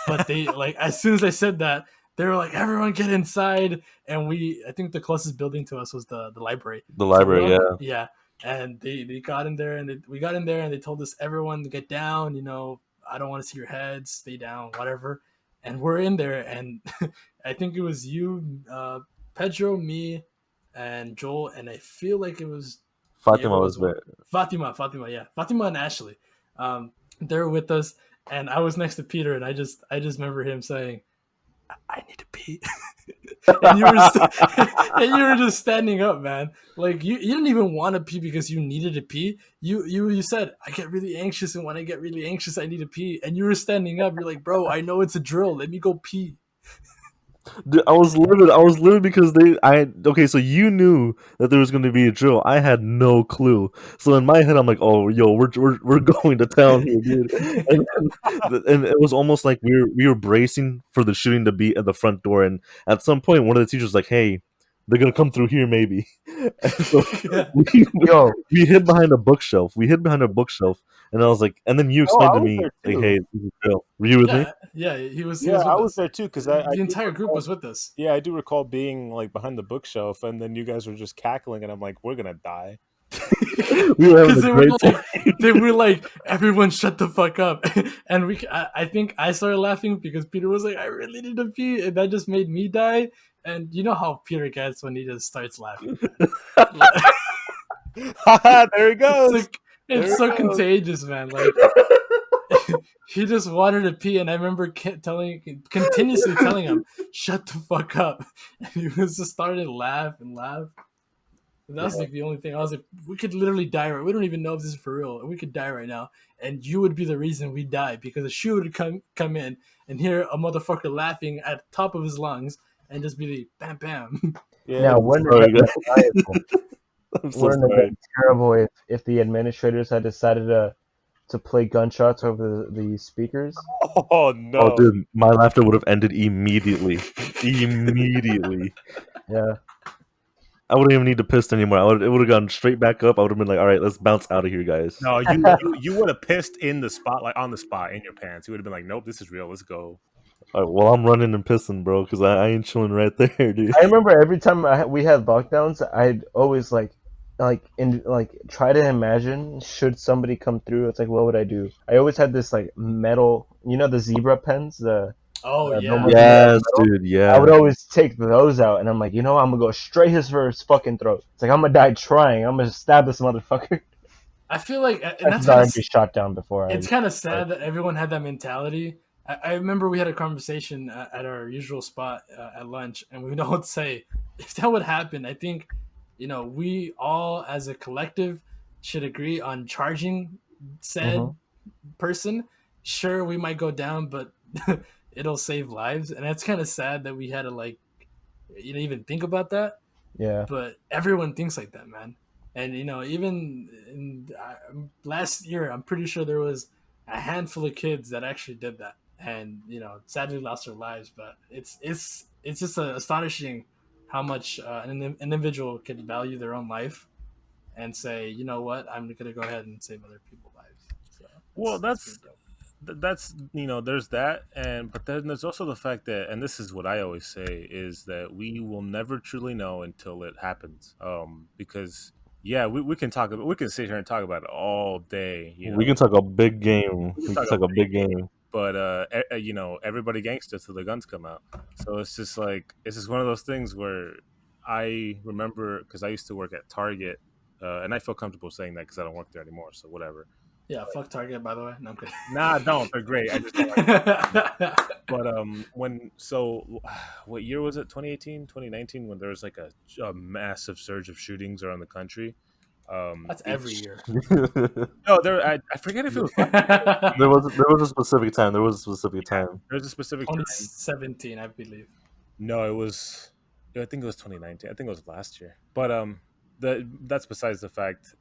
but they like as soon as I said that, they were like, "Everyone get inside!" And I think the closest building to us was the library. The So we library, all, yeah. yeah, and they got in there and we got in there and they told us everyone to get down. You know, I don't want to see your heads. Stay down, whatever. And we're in there, and I think it was you, Pedro, me, and Joel, and I feel like it was Fatima Diego was as well. there. Fatima, yeah, Fatima and Ashley. They're with us, and I was next to Peter, and I just remember him saying, "I need to pee," and and you were just standing up, man. Like you didn't even want to pee because you needed to pee. You said, "I get really anxious, and when I get really anxious, I need to pee." And you were standing up. You're like, "Bro, I know it's a drill. Let me go pee." Dude, I was living because okay, so you knew that there was going to be a drill. I had no clue. So in my head, I'm like, oh, yo, we're going to town here, dude. And it was almost like we were bracing for the shooting to be at the front door. And at some point, one of the teachers was like, hey, they're going to come through here, maybe. And so Yeah. we, Yo, we hid behind a bookshelf. We hid behind a bookshelf. And I was like, and then you Oh, explained I to was me, there like, too. hey, this is real. Were you with me? Yeah, he Yeah, was I with was us. there too because I The do entire group recall. was with us. Yeah, I do recall being like behind the bookshelf, and then you guys were just cackling, and I'm like, we're gonna die. We were having Because a great time. they were like, everyone shut the fuck up, and I think I started laughing because Peter was like, I really need to pee, and that just made me die. And you know how Peter gets when he just starts laughing, man. There he it's goes. like There it's he so goes. contagious, man. Like he just wanted to pee, and I remember continuously telling him, "Shut the fuck up," and he was just starting to laugh and laugh. And that was like the only thing. I was like, we could literally die right. We don't even know if this is for real. We could die right now, and you would be the reason we die because a shoe would come in and hear a motherfucker laughing at the top of his lungs and just be like, bam, bam. Yeah, now I'm so wouldn't it sorry, have been guys. maniacal? I'm so Wouldn't it have sorry. been terrible if the administrators had decided to play gunshots over the speakers? Oh Oh, no. dude, my laughter would have ended immediately. Immediately. Yeah. I wouldn't even need to piss anymore. It would have gone straight back up. I would have been like, all right, let's bounce out of here, guys. No, you would have pissed in the spot, like on the spot in your pants. You would have been like, nope, this is real. Let's go. All right, well, I'm running and pissing, bro, because I ain't chilling right there, dude. I remember every time we had lockdowns, I'd always like try to imagine should somebody come through. It's like, what would I do? I always had this like metal, the zebra pens, Oh the yeah, normal zebra Yes, metal. dude, I would yeah. always take those out, and I'm like, I'm gonna go straight for his fucking throat. It's like I'm gonna die trying. I'm gonna stab this motherfucker. I feel like, and that's Chances kind are of I'd be shot down before I. it's kind of sad that everyone had that mentality. I remember we had a conversation at our usual spot at lunch, and we know what to say. If that would happen, I think, we all as a collective should agree on charging Hmm. said person. Sure, we might go down, but it'll save lives, and it's kind of sad that we had to like, even think about that, Yeah. but everyone thinks like that, man. And even last year, I'm pretty sure there was a handful of kids that actually did that, and sadly lost their lives. But it's just astonishing how much an individual could value their own life and say, you know what, I'm gonna go ahead and save other people's lives. So Well, that's pretty dope. that's there's that, and but then there's also the fact that, and this is what I always say, is that we will never truly know until it happens, because Yeah, we can talk about we can sit here and talk about it all day. We can talk a big game. We can We can talk a talk a big big game, game. but everybody gangster till the guns come out. So it's just like it's just one of those things where I remember because I used to work at Target, and I feel comfortable saying that because I don't work there anymore. So whatever. Yeah, fuck Target, by the way. No, I'm kidding. Nah, don't. They're great. I just don't like. But when so, what year was it? 2018, 2019, when there was like a massive surge of shootings around the country. That's every Each year. there no, there I forget if it was was a specific time. There was a specific time. there's a specific time. 2017, I believe. No, it was. I think it was 2019. I think it was last year. But that's besides the fact.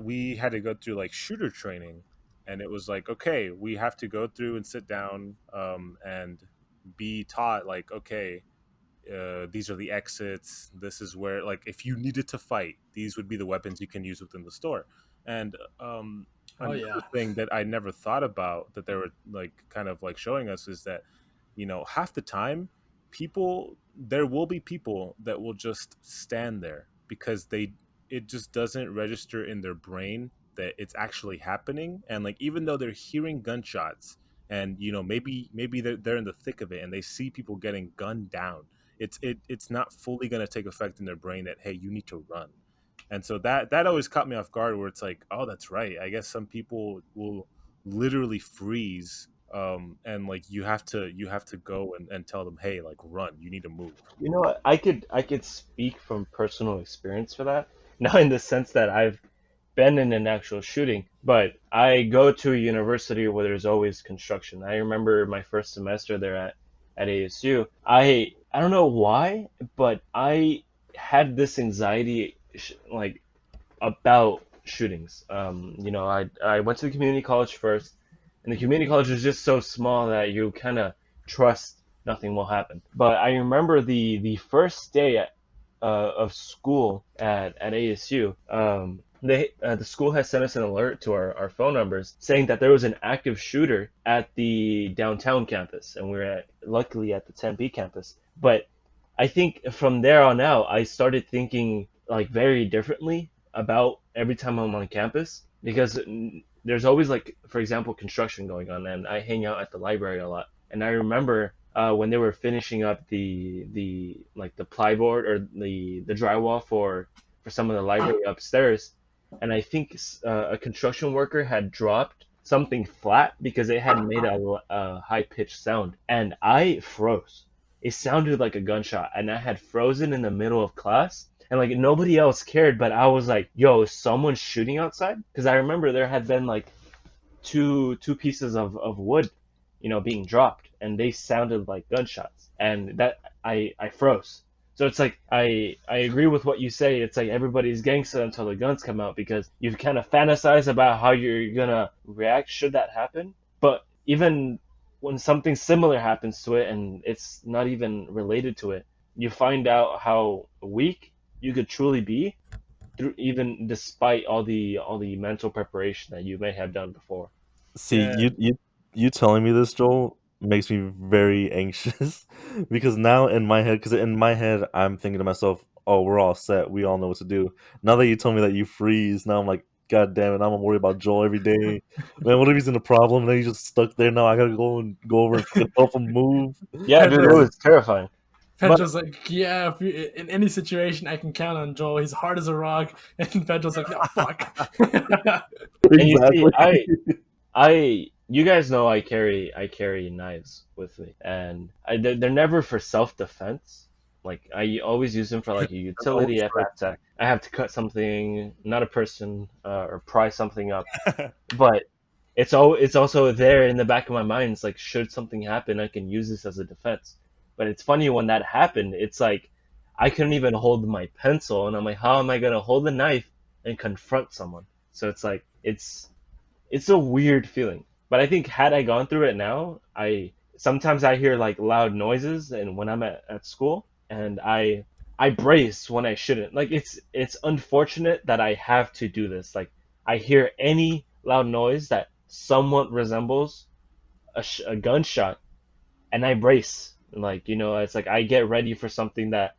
We had to go through like shooter training, and it was like, okay, we have to go through and sit down, and be taught like, okay, these are the exits. This is where, like, if you needed to fight, these would be the weapons you can use within the store. And Oh another yeah. thing that I never thought about that they were like kind of like showing us is that half the time there will be people that will just stand there because it just doesn't register in their brain that it's actually happening. And like even though they're hearing gunshots and maybe they're in the thick of it and they see people getting gunned down, it's not fully going to take effect in their brain that hey, you need to run. And so that always caught me off guard where it's like, oh, that's right, I guess some people will literally freeze, and like you have to go and tell them, hey, like, run, you need to move. You know what? I could speak from personal experience for that. Not in the sense that I've been in an actual shooting, but I go to a university where there's always construction. I remember my first semester there at ASU. I don't know why, but I had this anxiety like about shootings. I went to the community college first, and the community college is just so small that you kind of trust nothing will happen. But I remember the first day of school at ASU. The school has sent us an alert to our phone numbers saying that there was an active shooter at the downtown campus, and we were luckily at the Tempe campus. But I think from there on out, I started thinking like very differently about every time I'm on campus because there's always like, for example, construction going on, and I hang out at the library a lot. And I remember when they were finishing up the like the plyboard or the drywall for some of the library upstairs, and I think a construction worker had dropped something flat because it had made a high pitched sound, and I froze. It sounded like a gunshot, and I had frozen in the middle of class. And like nobody else cared, but I was like, "Yo, is someone shooting outside?" Because I remember there had been like two pieces of wood, being dropped, and they sounded like gunshots, and that I froze. So it's like I agree with what you say. It's like everybody's gangster until the guns come out because you kind of fantasize about how you're gonna react should that happen. But even when something similar happens to it and it's not even related to it, you find out how weak you could truly be through even despite all the mental preparation that you may have done before. See, Yeah. you telling me this, Joel, makes me very anxious because now in my head, I'm thinking to myself, "Oh, we're all set. We all know what to do." Now that you told me that you freeze, now I'm like, "God damn it! I'm gonna worry about Joel every day." Man, what if he's in a problem and then he's just stuck there? Now I gotta go over and fucking help him move. Yeah, dude, it Pedro's Yeah. was terrifying. But Pedro's like, yeah, if in any situation I can count on Joel. He's hard as a rock, and Pedro's like, no, fuck. and you see, Exactly. you guys know I carry knives with me, and they're never for self defense. Like I always use them for like a That's always utility if I have to cut something, not a person, or pry something up. true. But it's also there in the back of my mind. It's like should something happen, I can use this as a defense. But it's funny when that happened. It's like I couldn't even hold my pencil, and I'm like, how am I gonna hold a knife and confront someone? So it's like it's a weird feeling. But I think had I gone through it now, I sometimes I hear like loud noises and when I'm at school and I brace when I shouldn't. Like it's unfortunate that I have to do this. Like I hear any loud noise that somewhat resembles a gunshot and I brace. Like, it's like I get ready for something that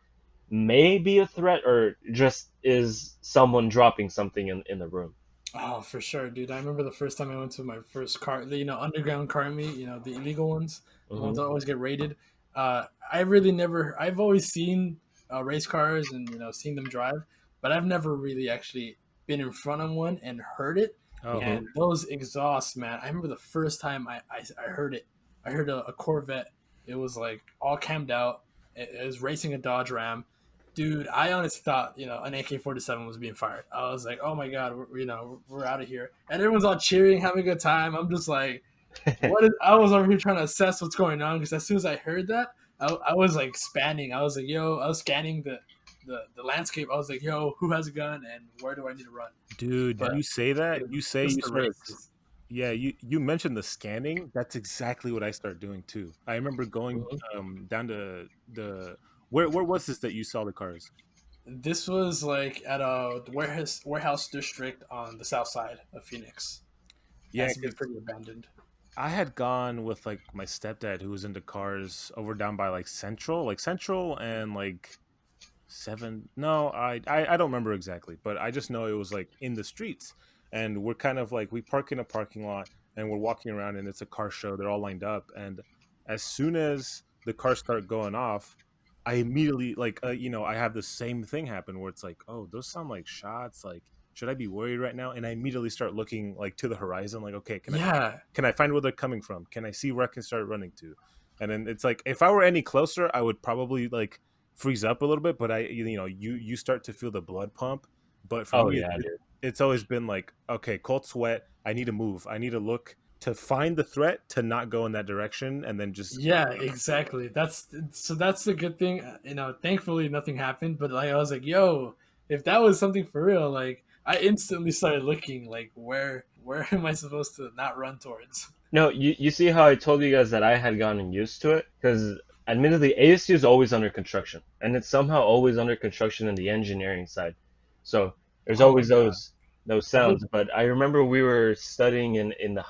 may be a threat or just is someone dropping something in the room. Oh, for sure, dude. I remember the first time I went to my first car, underground car meet, the illegal ones, the ones Hmm. that always get raided. I really never, I've always seen race cars and, seen them drive, but I've never really actually been in front of one and heard it. Oh, And those exhausts, man, I remember the first time I heard it. I heard a Corvette. It was like all cammed out. It was racing a Dodge Ram. Dude, I honestly thought an AK-47 was being fired. I was like, oh my god, we're out of here, and everyone's all cheering, having a good time. I'm just like, what is? I was over here trying to assess what's going on because as soon as I heard that, I was like spanning. I was like, yo, I was scanning the landscape. I was like, yo, who has a gun and where do I need to run? dude, But you say that. dude, You say just you the started. races. Yeah, you mentioned the scanning. That's exactly what I started doing too. I remember going Hmm. down to the where was this that you saw the cars? This was like at a warehouse district on the south side of Phoenix. Yeah, Has to be because pretty abandoned. I had gone with like my stepdad who was into cars over down by like Central and like seven. No, I don't remember exactly, but I just know it was like in the streets, and we're kind of like we park in a parking lot and we're walking around and it's a car show. They're all lined up, and as soon as the cars start going off, I immediately like I have the same thing happen where it's like, oh, those sound like shots. Like, should I be worried right now? And I immediately start looking like to the horizon, like, okay, Yeah, can I find where they're coming from? Can I see where I can start running to? And then it's like if I were any closer, I would probably like freeze up a little bit. But you start to feel the blood pump. But for Oh me, yeah, dude. it's always been like, okay, cold sweat. I need to move. I need to look to find the threat to not go in that direction, and then just yeah, exactly. That's the good thing. Thankfully nothing happened, but like I was like, yo, if that was something for real, like I instantly started looking like where am I supposed to not run towards? No, you see how I told you guys that I had gotten used to it? Because admittedly, ASU is always under construction, and it's somehow always under construction in the engineering side. So there's Oh my always god. those I thought sounds. But I remember we were studying in the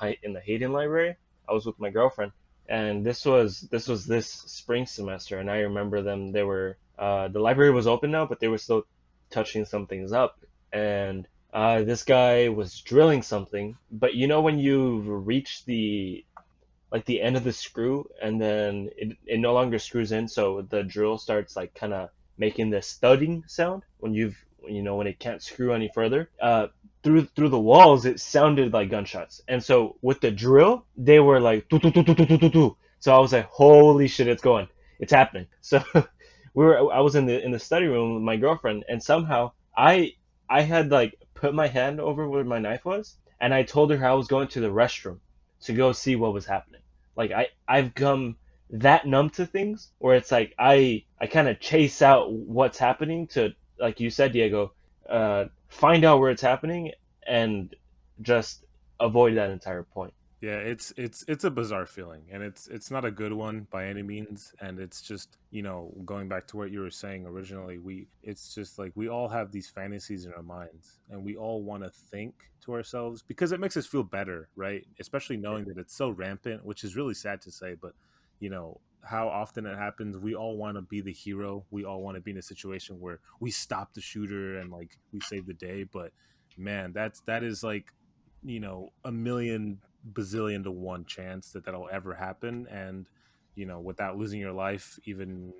Hayden Library. I was with my girlfriend, and this spring semester, and I remember them. They were the library was open now, but they were still touching some things up, and this guy was drilling something, but you know when you reach the end of the screw and then it no longer screws in, so the drill starts like kind of making this thudding sound when when it can't screw any further. Through the walls, it sounded like gunshots, and so with the drill, they were like "Tu, tu, tu, tu, tu, tu, tu, tu." So I was like, "Holy shit, it's going, it's happening!" So I was in the study room with my girlfriend, and somehow I had like put my hand over where my knife was, and I told her I was going to the restroom to go see what was happening. Like I've come that numb to things where it's like I kind of chase out what's happening to, like you said, Diego, find out where it's happening and just avoid that entire point. yeah, it's a bizarre feeling, and it's not a good one by any means. And it's just going back to what you were saying originally, it's just like we all have these fantasies in our minds, and we all want to think to ourselves because it makes us feel better, right? Especially knowing that it's so rampant, which is really sad to say, but how often it happens. We all want to be the hero. We all want to be in a situation where we stop the shooter and like we save the day. But man, that is like a million bazillion to one chance that that'll ever happen, and without losing your life even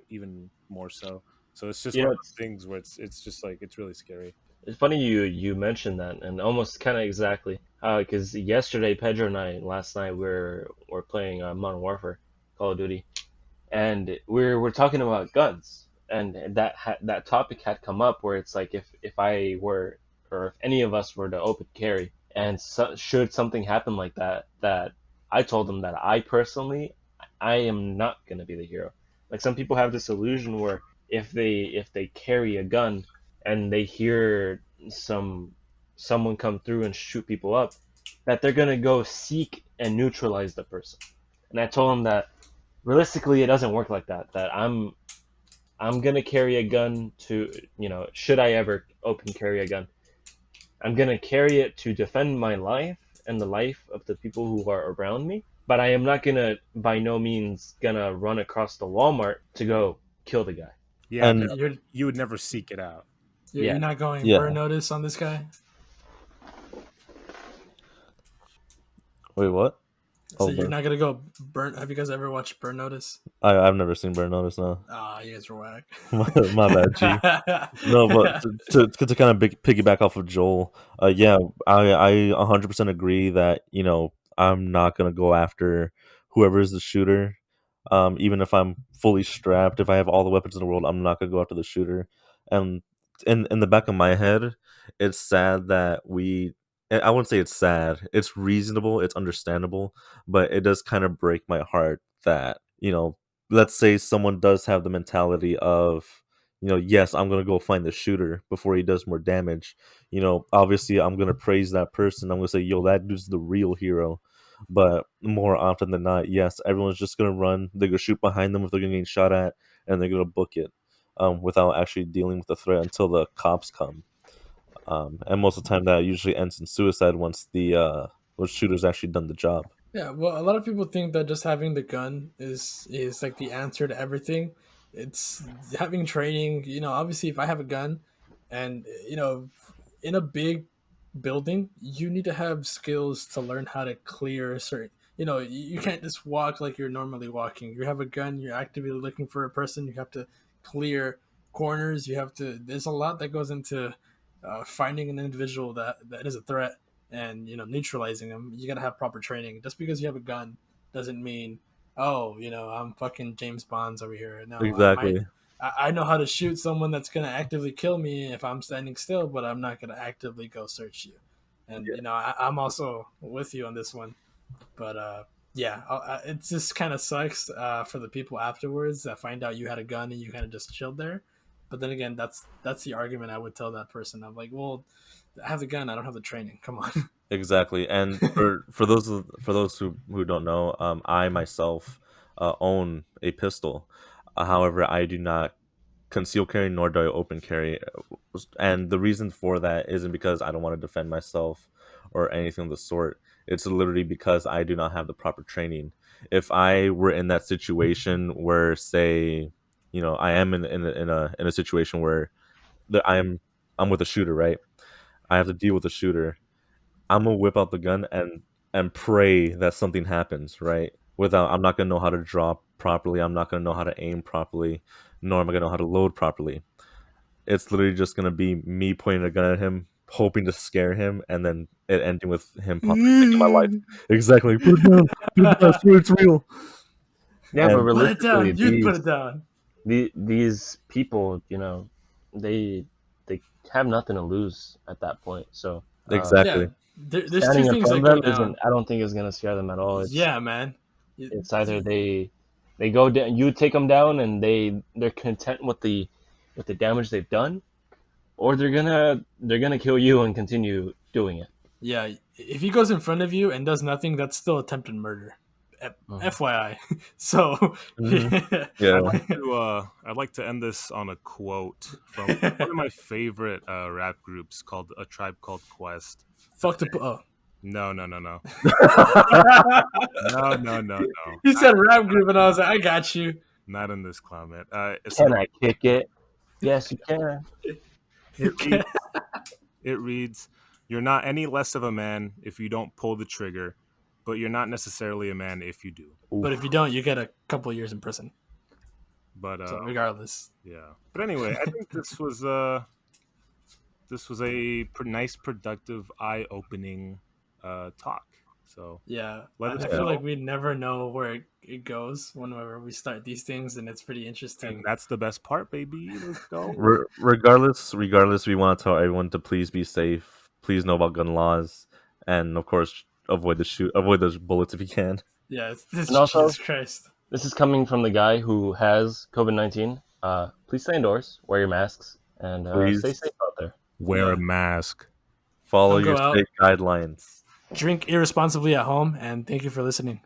more so. So it's just You one know, of those things where it's just like it's really scary. it's funny you mentioned that, and almost kind of exactly because yesterday Pedro and I last night we're playing Modern Warfare, Call of Duty, and we're talking about guns, and that topic had come up where it's like if I were or if any of us were to open carry, and should something happen like that I told them that I personally I am not gonna be the hero. Like some people have this illusion where if they carry a gun and they hear some someone come through and shoot people up, that they're gonna go seek and neutralize the person. And I told them that realistically it doesn't work like that. That I'm gonna carry a gun to, should I ever open carry a gun, I'm gonna carry it to defend my life and the life of the people who are around me, but I am not gonna by no means gonna run across the Walmart to go kill the guy. Yeah, And You're you would never seek it out. you're Yeah. not going yeah, burn notice on this guy. wait, what? So Oh, you're but not gonna go burn. Have you guys ever watched Burn Notice? I've never seen Burn Notice. No, Ah, you guys are whack. my bad, G. No, but to kind of piggyback off of Joel, yeah, I 100% agree that I'm not gonna go after whoever is the shooter. Even if I'm fully strapped, if I have all the weapons in the world, I'm not gonna go after the shooter. And in the back of my head, it's sad that I wouldn't say it's sad. It's reasonable. It's understandable, but it does kind of break my heart that let's say someone does have the mentality of yes, I'm gonna go find the shooter before he does more damage. Obviously, I'm gonna praise that person. I'm gonna say, yo, that dude's the real hero. But more often than not, yes, everyone's just gonna run. They're gonna shoot behind them if they're getting shot at, and they're gonna book it, without actually dealing with the threat until the cops come. And most of the time, that usually ends in suicide once the shooter's actually done the job. Yeah, well, a lot of people think that just having the gun is like the answer to everything. It's having training. Obviously, if I have a gun, and in a big building, you need to have skills to learn how to clear certain. You can't just walk like you're normally walking. You have a gun. You're actively looking for a person. You have to clear corners. You have to. There's a lot that goes into finding an individual that is a threat and neutralizing them. You gotta have proper training. Just because you have a gun doesn't mean, oh, I'm fucking James Bonds over here. No, Exactly. I know how to shoot someone that's gonna actively kill me if I'm standing still, but I'm not gonna actively go search you. And I'm also with you on this one. But yeah, it just kind of sucks for the people afterwards that find out you had a gun and you kind of just chilled there. But then again, that's the argument I would tell that person. I'm like, well, I have the gun, I don't have the training. Come on. Exactly. And for those who don't know, I myself own a pistol. However, I do not conceal carry nor do I open carry. And the reason for that isn't because I don't want to defend myself or anything of the sort. It's literally because I do not have the proper training. If I were in that situation where, say, I am in a situation where I'm with a shooter, right? I have to deal with a shooter. I'm gonna whip out the gun and pray that something happens, right? Without I'm not gonna know how to draw properly. I'm not gonna know how to aim properly, nor am I gonna know how to load properly. It's literally just gonna be me pointing a gun at him, hoping to scare him, and then it ending with him possibly taking my life. Exactly. Put it down, I swear it's real. Yeah, but And Put it realistically, down. You'd put it down. these people, they they have nothing to lose at that point. So Yeah, exactly, there's two standing in things front that of go them isn't. down. I don't think is going to scare them at all. Yeah, man. It's either they go down, you take them down, and they're content with the damage they've done, or they're gonna kill you and continue doing it. Yeah, if he goes in front of you and does nothing, that's still attempted murder. Mhm. FYI. So hmm yeah, I'd like to end this on a quote from one of my favorite rap groups called A Tribe Called Quest. fuck the. Oh. No, no, no, no, no, no, no, no. He said rap group, and I was like, I got you. Not in this climate. Can I kick it? Yes, you can. It reads, it reads, "You're not any less of a man if you don't pull the trigger, but you're not necessarily a man if you do." But if you don't, you get a couple years in prison. But So regardless, yeah. But anyway, I think this was a nice, productive, eye-opening talk. So yeah, let us I feel know. like we never know where it goes whenever we start these things, and it's pretty And interesting. that's the best part, baby. Let's go. regardless, we want to tell everyone to please be safe. Please know about gun laws, and of course, avoid those bullets if you can. Yeah, it's And also, Jesus Christ. this is coming from the guy who has COVID-19. Please stay indoors, wear your masks, and stay Please safe out there. Wear a Yeah, mask. follow don't your go out. state guidelines. Drink irresponsibly at home, and thank you for listening.